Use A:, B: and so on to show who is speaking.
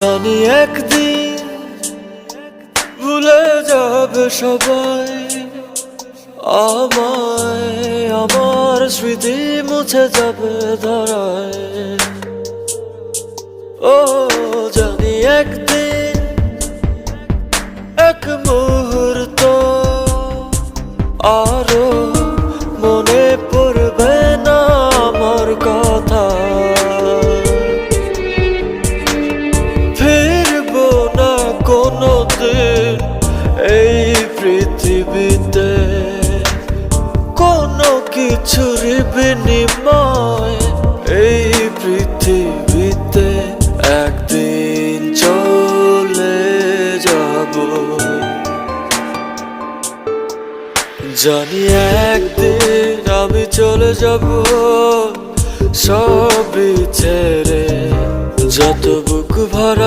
A: জানি একদিন ভুলে যাবে সবাই আমায়, আমার স্মৃতি মুছে যাবে ধরায়। ও জানি একদিন এক মুহূর্ত আরো মনে পড়বে না আমার কথা। ফিরবো না কোনোদিন এই পৃথিবীতে কোনো কিছুর বিনিময়। এই পৃথিবীতে একদিন চলে যাব, জানি একদিন আমি চলে যাব সবই ছেড়ে, যত বুক ভরা